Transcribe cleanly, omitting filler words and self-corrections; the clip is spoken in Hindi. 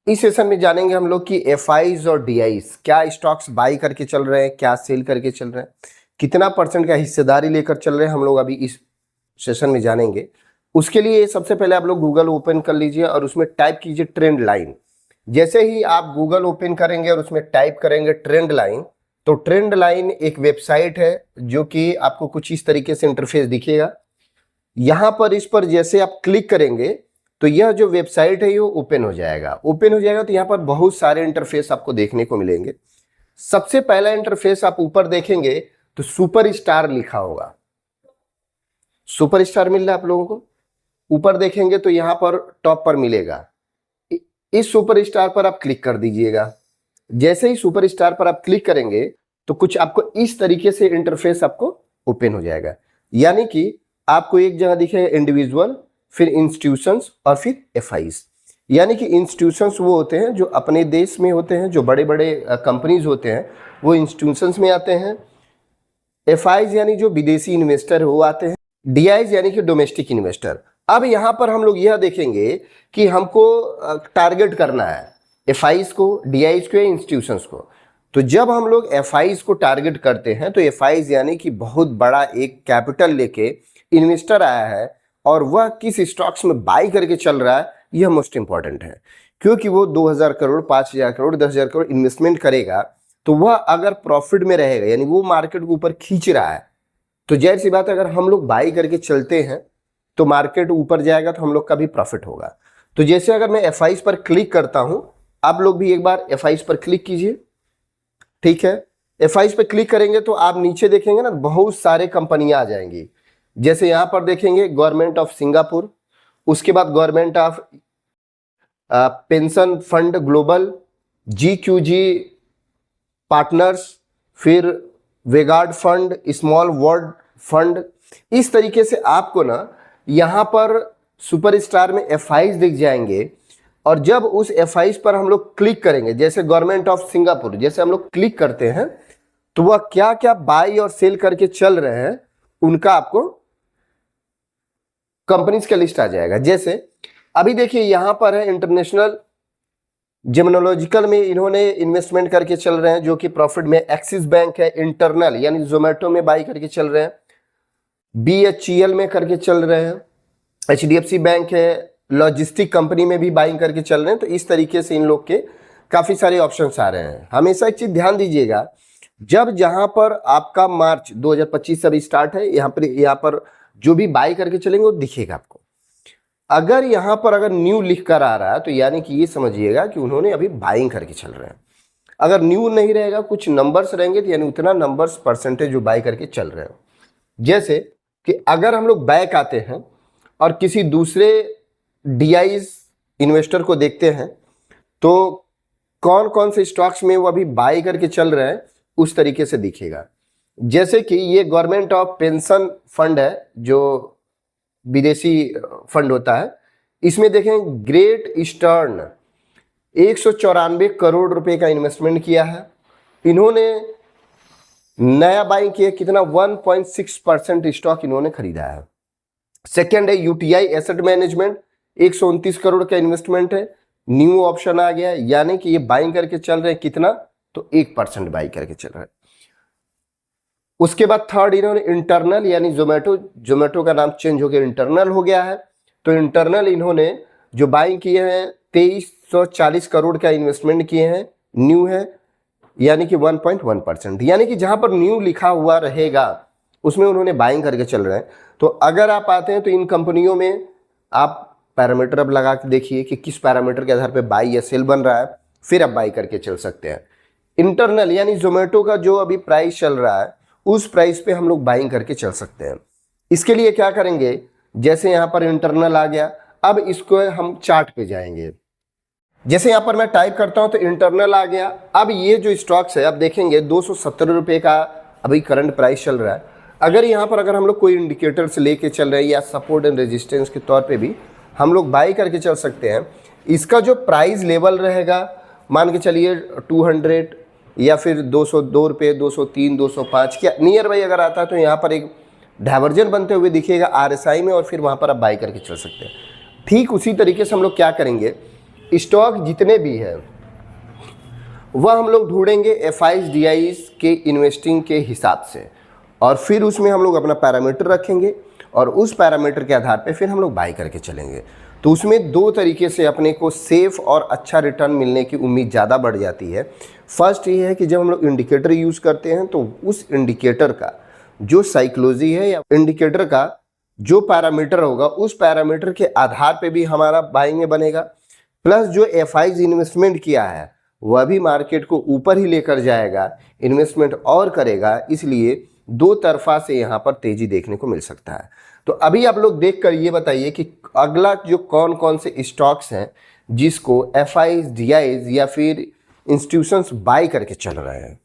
इस सेशन में जानेंगे हम लोग कि एफआईज और डीआईज क्या स्टॉक्स बाई करके चल रहे हैं, क्या सेल करके चल रहे हैं, कितना परसेंट का हिस्सेदारी लेकर चल रहे हैं, हम लोग अभी इस सेशन में जानेंगे। उसके लिए सबसे पहले आप लोग गूगल ओपन कर लीजिए और उसमें टाइप कीजिए ट्रेंड लाइन। जैसे ही आप गूगल ओपन करेंगे और उसमें टाइप करेंगे ट्रेंड लाइन, तो ट्रेंड लाइन एक वेबसाइट है जो कि आपको कुछ इस तरीके से इंटरफेस दिखेगा। यहां पर इस पर जैसे आप क्लिक करेंगे तो यह जो वेबसाइट है ये ओपन हो जाएगा। ओपन हो जाएगा तो यहाँ पर बहुत सारे इंटरफेस आपको देखने को मिलेंगे। सबसे पहला इंटरफेस आप ऊपर देखेंगे तो सुपर स्टार लिखा होगा। सुपर स्टार मिल रहा है आप लोगों को। ऊपर देखेंगे तो यहाँ पर टॉप पर मिलेगा। इस सुपर स्टार पर आप क्लिक कर दीजिएगा। जैसे ही सुपर स्टार पर आप क्लिक करेंगे तो कुछ आपको इस तरीके से इंटरफेस आपको ओपन हो जाएगा। यानी कि आपको एक जगह दिखेगा इंडिविजुअल, फिर इंस्टीट्यूशंस और फिर एफआईज। यानी कि इंस्टीट्यूशंस वो होते हैं जो अपने देश में होते हैं, जो बड़े बड़े कंपनीज होते हैं वो इंस्टीट्यूशंस में आते हैं। एफआईज यानी जो विदेशी इन्वेस्टर वो आते हैं। डीआईज यानी कि डोमेस्टिक इन्वेस्टर। अब यहाँ पर हम लोग यह देखेंगे कि हमको टारगेट करना है एफआईज को, डीआईज को या इंस्टीट्यूशंस को। तो जब हम लोग एफआईज को टारगेट करते हैं तो एफआईज यानी कि बहुत बड़ा एक कैपिटल लेके इन्वेस्टर आया है और वह किस स्टॉक्स में बाई करके चल रहा है, यह मोस्ट इंपॉर्टेंट है। क्योंकि वो 2000 करोड़, 5000 करोड़, 10,000 करोड़ इन्वेस्टमेंट करेगा तो वह अगर प्रॉफिट में रहेगा यानी वो मार्केट के ऊपर खींच रहा है, तो जाहिर सी बात है अगर हम लोग बाई करके चलते हैं तो मार्केट ऊपर जाएगा तो हम लोग का भी प्रॉफिट होगा। तो जैसे अगर मैं एफआईज पर क्लिक करता हूं, आप लोग भी एक बार एफआईज पर क्लिक कीजिए। ठीक है, एफआईज पर क्लिक करेंगे तो आप नीचे देखेंगे ना बहुत सारे कंपनियां आ जाएंगी। जैसे यहां पर देखेंगे गवर्नमेंट ऑफ सिंगापुर, उसके बाद government of pension fund global, GQG partners, फिर वेगार्ड फंड, स्मॉल वर्ल्ड फंड। इस तरीके से आपको ना यहां पर सुपर स्टार में एफआईज दिख जाएंगे। और जब उस एफआईज पर हम लोग क्लिक करेंगे, जैसे गवर्नमेंट ऑफ सिंगापुर, जैसे हम लोग क्लिक करते हैं तो वह क्या क्या बाई और सेल करके चल रहे हैं उनका आपको कंपनीज का लिस्ट आ जाएगा। जैसे अभी देखिए यहां पर है इंटरनेशनल जिम्नोलॉजिकल में इन्होंने इन्वेस्टमेंट करके चल रहे हैं जो कि प्रॉफिट में। एक्सिस बैंक है इंटरनल यानी जोमेटो में बाई करके चल रहे हैं। बीएचईएल में करके चल रहे हैं। एचडीएफसी बैंक है, लॉजिस्टिक कंपनी में भी बाइंग करके चल रहे हैं। तो इस तरीके से इन लोग के काफी सारे ऑप्शंस आ रहे हैं। हमेशा एक चीज ध्यान दीजिएगा, जब जहां पर आपका मार्च 2025 से अभी स्टार्ट है, यहाँ पर जो भी बाई करके चलेंगे वो दिखेगा आपको। अगर यहां पर अगर न्यू लिख कर आ रहा है तो यानी कि ये समझिएगा कि उन्होंने अभी बाइंग करके चल रहे हैं। अगर न्यू नहीं रहेगा, कुछ नंबर्स रहेंगे तो यानी उतना नंबर्स परसेंटेज जो बाई करके चल रहे हैं। जैसे कि अगर हम लोग बैक आते हैं और किसी दूसरे डीआईज इन्वेस्टर को देखते हैं तो कौन कौन से स्टॉक्स में वो अभी बाई करके चल रहे हैं उस तरीके से दिखेगा। जैसे कि ये गवर्नमेंट ऑफ पेंशन फंड है जो विदेशी फंड होता है। इसमें देखें ग्रेट ईस्टर्न 194 करोड़ रुपए का इन्वेस्टमेंट किया है। इन्होंने नया बाइंग किया कितना, 1.6% स्टॉक इन्होंने खरीदा है। सेकेंड है यूटीआई एसेट मैनेजमेंट, 129 करोड़ का इन्वेस्टमेंट है। न्यू ऑप्शन आ गया यानी कि ये बाइंग करके चल रहे हैं कितना, तो 1% बाई करके चल रहा है। उसके बाद थर्ड इन्होंने इंटरनल यानी जोमेटो का नाम चेंज हो गया, इंटरनल हो गया है। तो इंटरनल इन्होंने जो बाइंग किए हैं 2340 करोड़ का इन्वेस्टमेंट किए हैं। न्यू है यानी कि 1.1%, यानी कि जहां पर न्यू लिखा हुआ रहेगा उसमें उन्होंने बाइंग करके चल रहे हैं। तो अगर आप आते हैं तो इन कंपनियों में आप पैरामीटर अब लगा के देखिए कि किस पैरामीटर के आधार पे बाई या सेल बन रहा है, फिर आप बाई करके चल सकते हैं। इंटरनल यानी जोमेटो का जो अभी प्राइस चल रहा है उस प्राइस पे हम लोग बाइंग करके चल सकते हैं। इसके लिए क्या करेंगे, जैसे यहाँ पर इंटरनल आ गया, अब इसको हम चार्ट पे जाएंगे। जैसे यहाँ पर मैं टाइप करता हूं तो इंटरनल आ गया। अब ये जो स्टॉक्स है आप देखेंगे 270 रुपये का अभी करंट प्राइस चल रहा है। अगर यहाँ पर अगर हम लोग कोई इंडिकेटर्स लेके चल रहे हैं या सपोर्ट एंड रेजिस्टेंस के तौर पे भी हम लोग बाई करके चल सकते हैं। इसका जो प्राइस लेवल रहेगा मान के चलिए 200 या फिर 202 रुपये, 203, 205 क्या नियर बाई अगर आता है तो यहाँ पर एक डाइवर्जन बनते हुए दिखेगा आरएसआई में और फिर वहाँ पर आप बाई करके चल सकते हैं। ठीक उसी तरीके से हम लोग क्या करेंगे, स्टॉक जितने भी हैं वह हम लोग ढूंढेंगे एफआईज डीआईज के इन्वेस्टिंग के हिसाब से, और फिर उसमें हम लोग अपना पैरामीटर रखेंगे और उस पैरामीटर के आधार पे फिर हम लोग बाई करके चलेंगे। तो उसमें दो तरीके से अपने को सेफ और अच्छा रिटर्न मिलने की उम्मीद ज़्यादा बढ़ जाती है। फर्स्ट ये है कि जब हम लोग इंडिकेटर यूज़ करते हैं तो उस इंडिकेटर का जो साइकोलॉजी है या इंडिकेटर का जो पैरामीटर होगा उस पैरामीटर के आधार पे भी हमारा बाइंग बनेगा, प्लस जो एफआईज इन्वेस्टमेंट किया है वह भी मार्केट को ऊपर ही लेकर जाएगा, इन्वेस्टमेंट और करेगा, इसलिए दो तरफा से यहाँ पर तेजी देखने को मिल सकता है। तो अभी आप लोग देखकर ये बताइए कि अगला जो कौन कौन से स्टॉक्स हैं जिसको एफआईज डीआईज या फिर इंस्टीट्यूशंस बाय करके चल रहे हैं।